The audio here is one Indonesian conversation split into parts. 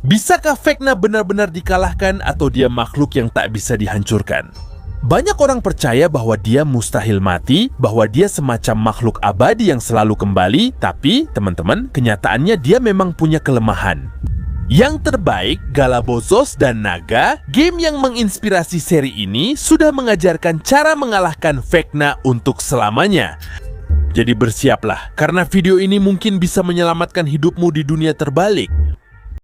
Bisakah Vecna benar-benar dikalahkan atau dia makhluk yang tak bisa dihancurkan? Banyak orang percaya bahwa dia mustahil mati, bahwa dia semacam makhluk abadi yang selalu kembali, tapi teman-teman, kenyataannya dia memang punya kelemahan. Yang terbaik, Galabozos dan Naga, game yang menginspirasi seri ini, sudah mengajarkan cara mengalahkan Vecna untuk selamanya. Jadi bersiaplah, karena video ini mungkin bisa menyelamatkan hidupmu di dunia terbalik.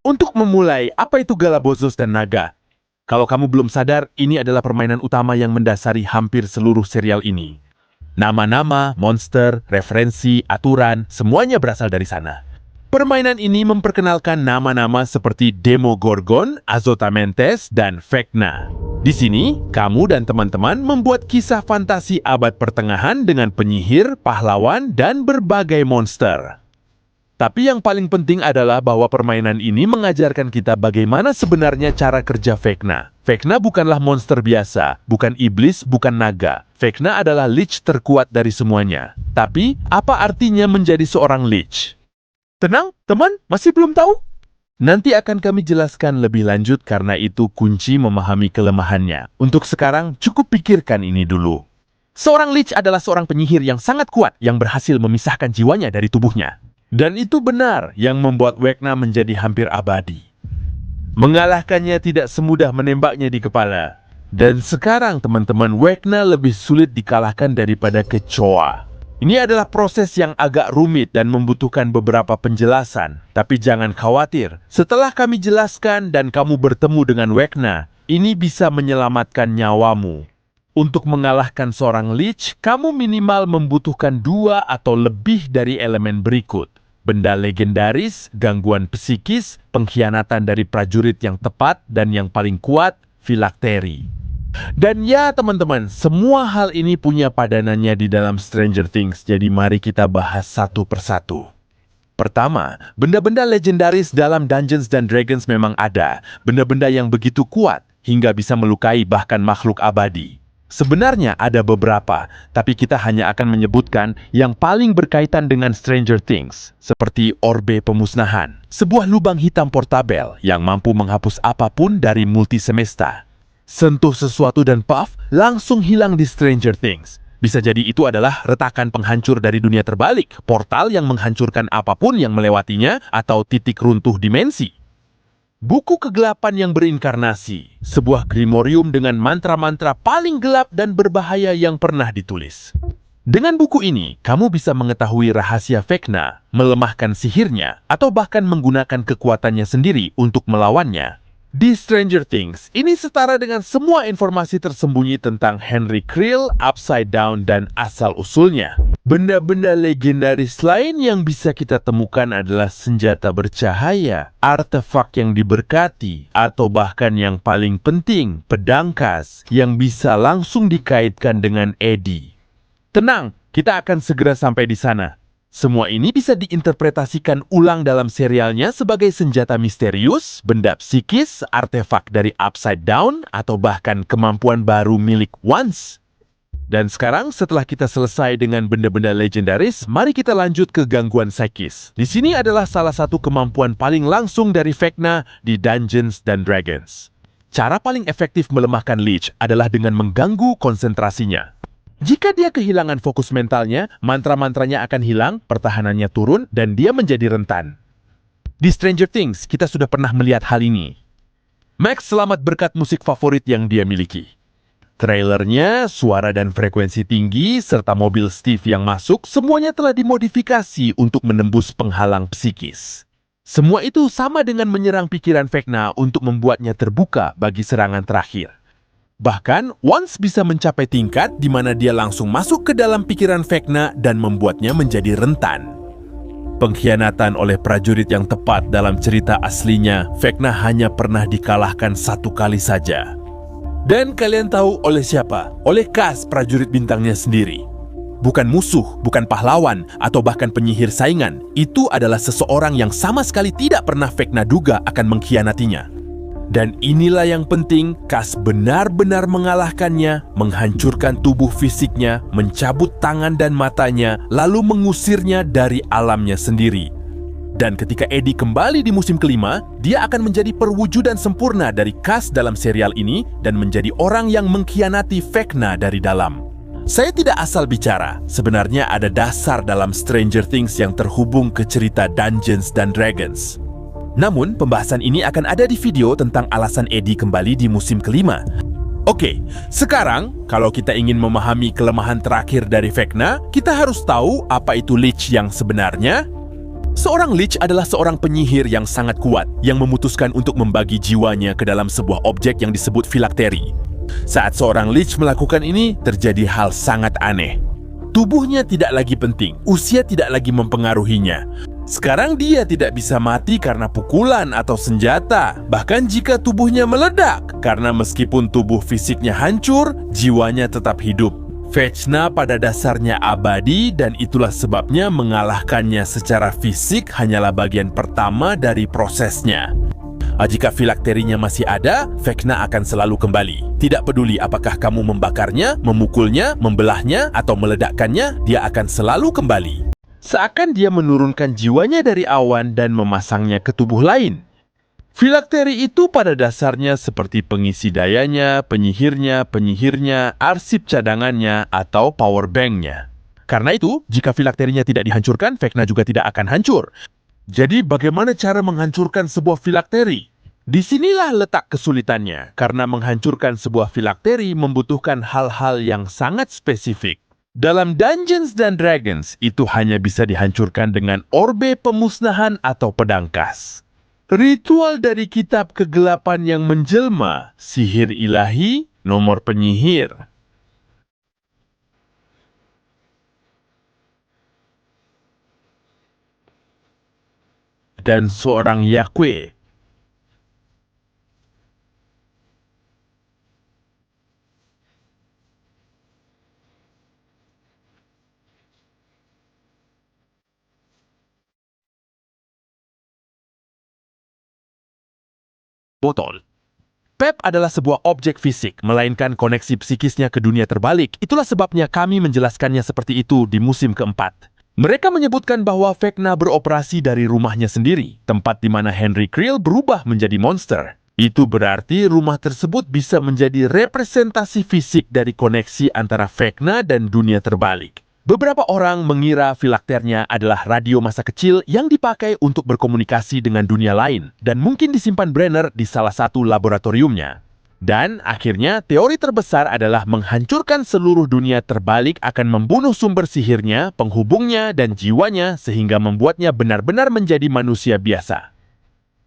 Untuk memulai, apa itu Galabozos dan Naga? Kalau kamu belum sadar, ini adalah permainan utama yang mendasari hampir seluruh serial ini. Nama-nama, monster, referensi, aturan, semuanya berasal dari sana. Permainan ini memperkenalkan nama-nama seperti Demogorgon, Azotamentes, dan Vecna. Di sini, kamu dan teman-teman membuat kisah fantasi abad pertengahan dengan penyihir, pahlawan, dan berbagai monster. Tapi yang paling penting adalah bahwa permainan ini mengajarkan kita bagaimana sebenarnya cara kerja Vecna. Vecna bukanlah monster biasa, bukan iblis, bukan naga. Vecna adalah lich terkuat dari semuanya. Tapi, apa artinya menjadi seorang lich? Tenang, teman, masih belum tahu? Nanti akan kami jelaskan lebih lanjut karena itu kunci memahami kelemahannya. Untuk sekarang, cukup pikirkan ini dulu. Seorang lich adalah seorang penyihir yang sangat kuat yang berhasil memisahkan jiwanya dari tubuhnya. Dan itu benar yang membuat Vecna menjadi hampir abadi. Mengalahkannya tidak semudah menembaknya di kepala. Dan sekarang teman-teman, Vecna lebih sulit dikalahkan daripada kecoa. Ini adalah proses yang agak rumit dan membutuhkan beberapa penjelasan. Tapi jangan khawatir, setelah kami jelaskan dan kamu bertemu dengan Vecna, ini bisa menyelamatkan nyawamu. Untuk mengalahkan seorang lich, kamu minimal membutuhkan 2 atau lebih dari elemen berikut. Benda legendaris, gangguan psikis, pengkhianatan dari prajurit yang tepat, dan yang paling kuat, filakteri. Dan ya teman-teman, semua hal ini punya padanannya di dalam Stranger Things, jadi mari kita bahas satu persatu. Pertama, benda-benda legendaris dalam Dungeons & Dragons memang ada. Benda-benda yang begitu kuat, hingga bisa melukai bahkan makhluk abadi. Sebenarnya ada beberapa, tapi kita hanya akan menyebutkan yang paling berkaitan dengan Stranger Things, seperti Orbe Pemusnahan, sebuah lubang hitam portabel yang mampu menghapus apapun dari multisemesta. Sentuh sesuatu dan puff, langsung hilang di Stranger Things. Bisa jadi itu adalah retakan penghancur dari dunia terbalik, portal yang menghancurkan apapun yang melewatinya, atau titik runtuh dimensi. Buku Kegelapan yang Berinkarnasi, sebuah grimorium dengan mantra-mantra paling gelap dan berbahaya yang pernah ditulis. Dengan buku ini, kamu bisa mengetahui rahasia Vecna, melemahkan sihirnya, atau bahkan menggunakan kekuatannya sendiri untuk melawannya. Di Stranger Things, ini setara dengan semua informasi tersembunyi tentang Henry Creel, Upside Down, dan asal-usulnya. Benda-benda legendaris lain yang bisa kita temukan adalah senjata bercahaya, artefak yang diberkati, atau bahkan yang paling penting, pedang khas yang bisa langsung dikaitkan dengan Eddie. Tenang, kita akan segera sampai di sana. Semua ini bisa diinterpretasikan ulang dalam serialnya sebagai senjata misterius, benda psikis, artefak dari Upside Down, atau bahkan kemampuan baru milik Once. Dan sekarang setelah kita selesai dengan benda-benda legendaris, mari kita lanjut ke gangguan psikis. Di sini adalah salah satu kemampuan paling langsung dari Vecna di Dungeons & Dragons. Cara paling efektif melemahkan Lich adalah dengan mengganggu konsentrasinya. Jika dia kehilangan fokus mentalnya, mantra-mantranya akan hilang, pertahanannya turun, dan dia menjadi rentan. Di Stranger Things, kita sudah pernah melihat hal ini. Max selamat berkat musik favorit yang dia miliki. Trailernya, suara dan frekuensi tinggi, serta mobil Steve yang masuk, semuanya telah dimodifikasi untuk menembus penghalang psikis. Semua itu sama dengan menyerang pikiran Vecna untuk membuatnya terbuka bagi serangan terakhir. Bahkan, Once bisa mencapai tingkat di mana dia langsung masuk ke dalam pikiran Vecna dan membuatnya menjadi rentan. Pengkhianatan oleh prajurit yang tepat dalam cerita aslinya, Vecna hanya pernah dikalahkan 1 kali saja. Dan kalian tahu oleh siapa? Oleh Cas, prajurit bintangnya sendiri. Bukan musuh, bukan pahlawan, atau bahkan penyihir saingan. Itu adalah seseorang yang sama sekali tidak pernah Vecna duga akan mengkhianatinya. Dan inilah yang penting, Cas benar-benar mengalahkannya, menghancurkan tubuh fisiknya, mencabut tangan dan matanya, lalu mengusirnya dari alamnya sendiri. Dan ketika Eddie kembali di musim kelima, dia akan menjadi perwujudan sempurna dari Cass dalam serial ini dan menjadi orang yang mengkhianati Vecna dari dalam. Saya tidak asal bicara, sebenarnya ada dasar dalam Stranger Things yang terhubung ke cerita Dungeons dan Dragons. Namun, pembahasan ini akan ada di video tentang alasan Eddie kembali di musim kelima. Oke, sekarang kalau kita ingin memahami kelemahan terakhir dari Vecna, kita harus tahu apa itu Lich yang sebenarnya. Seorang Lich adalah seorang penyihir yang sangat kuat yang memutuskan untuk membagi jiwanya ke dalam sebuah objek yang disebut filakteri. Saat seorang Lich melakukan ini, terjadi hal sangat aneh. Tubuhnya tidak lagi penting, usia tidak lagi mempengaruhinya. Sekarang dia tidak bisa mati karena pukulan atau senjata, bahkan jika tubuhnya meledak, karena meskipun tubuh fisiknya hancur, jiwanya tetap hidup. Vecna pada dasarnya abadi dan itulah sebabnya mengalahkannya secara fisik hanyalah bagian pertama dari prosesnya. Jika filakterinya masih ada, Vecna akan selalu kembali. Tidak peduli apakah kamu membakarnya, memukulnya, membelahnya, atau meledakkannya, dia akan selalu kembali. Seakan dia menurunkan jiwanya dari awan dan memasangnya ke tubuh lain. Filakteri itu pada dasarnya seperti pengisi dayanya, penyihirnya, arsip cadangannya, atau power bank-nya. Karena itu, jika filakterinya tidak dihancurkan, Vecna juga tidak akan hancur. Jadi bagaimana cara menghancurkan sebuah filakteri? Disinilah letak kesulitannya, karena menghancurkan sebuah filakteri membutuhkan hal-hal yang sangat spesifik. Dalam Dungeons dan Dragons, itu hanya bisa dihancurkan dengan orbe pemusnahan atau pedang Cass. Ritual dari kitab kegelapan yang menjelma, sihir ilahi, nomor penyihir. Dan seorang Yahweh. Botol. Pep adalah sebuah objek fisik, melainkan koneksi psikisnya ke dunia terbalik. Itulah sebabnya kami menjelaskannya seperti itu di musim keempat. Mereka menyebutkan bahwa Vecna beroperasi dari rumahnya sendiri, tempat di mana Henry Creel berubah menjadi monster. Itu berarti rumah tersebut bisa menjadi representasi fisik dari koneksi antara Vecna dan dunia terbalik. Beberapa orang mengira filakternya adalah radio masa kecil yang dipakai untuk berkomunikasi dengan dunia lain dan mungkin disimpan Brenner di salah satu laboratoriumnya. Dan akhirnya teori terbesar adalah menghancurkan seluruh dunia terbalik akan membunuh sumber sihirnya, penghubungnya, dan jiwanya sehingga membuatnya benar-benar menjadi manusia biasa.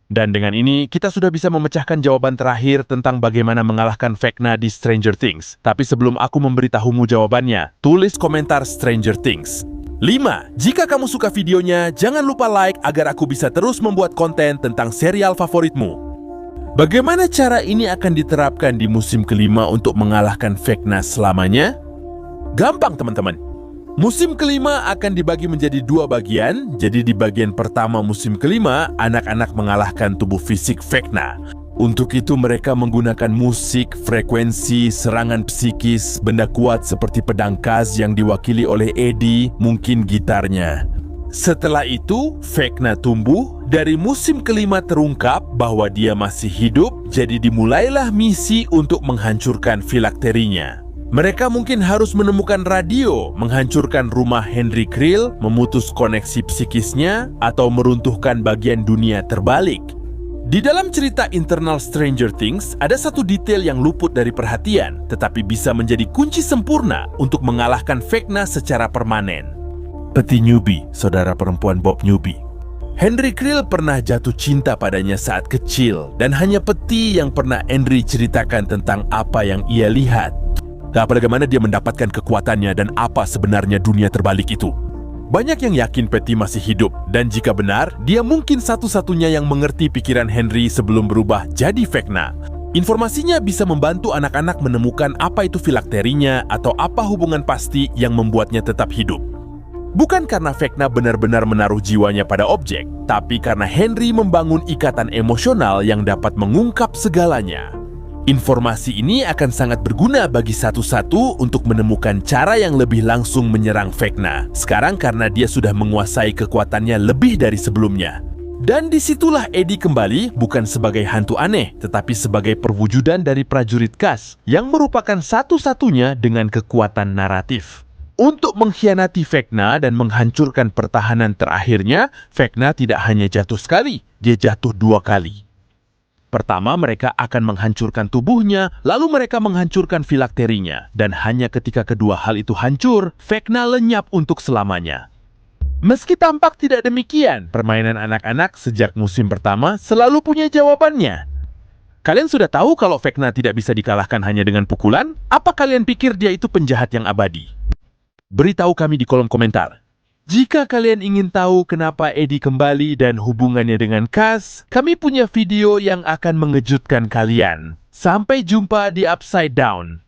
Dan dengan ini, kita sudah bisa memecahkan jawaban terakhir tentang bagaimana mengalahkan Vecna di Stranger Things. Tapi sebelum aku memberitahumu jawabannya, tulis komentar Stranger Things. 5. Jika kamu suka videonya, jangan lupa like agar aku bisa terus membuat konten tentang serial favoritmu. Bagaimana cara ini akan diterapkan di musim kelima untuk mengalahkan Vecna selamanya? Gampang, teman-teman. Musim kelima akan dibagi menjadi dua bagian. Jadi di bagian pertama musim kelima, anak-anak mengalahkan tubuh fisik Vecna. Untuk itu mereka menggunakan musik, frekuensi, serangan psikis, benda kuat seperti pedang Cass yang diwakili oleh Eddie, mungkin gitarnya. Setelah itu, Vecna tumbuh. Dari musim kelima terungkap bahwa dia masih hidup, jadi dimulailah misi untuk menghancurkan filakterinya. Mereka mungkin harus menemukan radio, menghancurkan rumah Henry Creel, memutus koneksi psikisnya, atau meruntuhkan bagian dunia terbalik. Di dalam cerita internal Stranger Things, ada satu detail yang luput dari perhatian, tetapi bisa menjadi kunci sempurna untuk mengalahkan Vecna secara permanen. Peti Newby, saudara perempuan Bob Newby. Henry Creel pernah jatuh cinta padanya saat kecil, dan hanya Peti yang pernah Henry ceritakan tentang apa yang ia lihat. Bagaimana dia mendapatkan kekuatannya dan apa sebenarnya dunia terbalik itu. Banyak yang yakin Peti masih hidup, dan jika benar, dia mungkin satu-satunya yang mengerti pikiran Henry sebelum berubah jadi Vecna. Informasinya bisa membantu anak-anak menemukan apa itu filakterinya atau apa hubungan pasti yang membuatnya tetap hidup. Bukan karena Vecna benar-benar menaruh jiwanya pada objek, tapi karena Henry membangun ikatan emosional yang dapat mengungkap segalanya. Informasi ini akan sangat berguna bagi satu-satu untuk menemukan cara yang lebih langsung menyerang Vecna. Sekarang karena dia sudah menguasai kekuatannya lebih dari sebelumnya. Dan disitulah Eddie kembali bukan sebagai hantu aneh, tetapi sebagai perwujudan dari prajurit Kas yang merupakan satu-satunya dengan kekuatan naratif. Untuk mengkhianati Vecna dan menghancurkan pertahanan terakhirnya, Vecna tidak hanya jatuh sekali, dia jatuh 2 kali. Pertama, mereka akan menghancurkan tubuhnya, lalu mereka menghancurkan filakterinya. Dan hanya ketika kedua hal itu hancur, Vecna lenyap untuk selamanya. Meski tampak tidak demikian, permainan anak-anak sejak musim pertama selalu punya jawabannya. Kalian sudah tahu kalau Vecna tidak bisa dikalahkan hanya dengan pukulan? Apa kalian pikir dia itu penjahat yang abadi? Beritahu kami di kolom komentar. Jika kalian ingin tahu kenapa Eddie kembali dan hubungannya dengan Kas, kami punya video yang akan mengejutkan kalian. Sampai jumpa di Upside Down.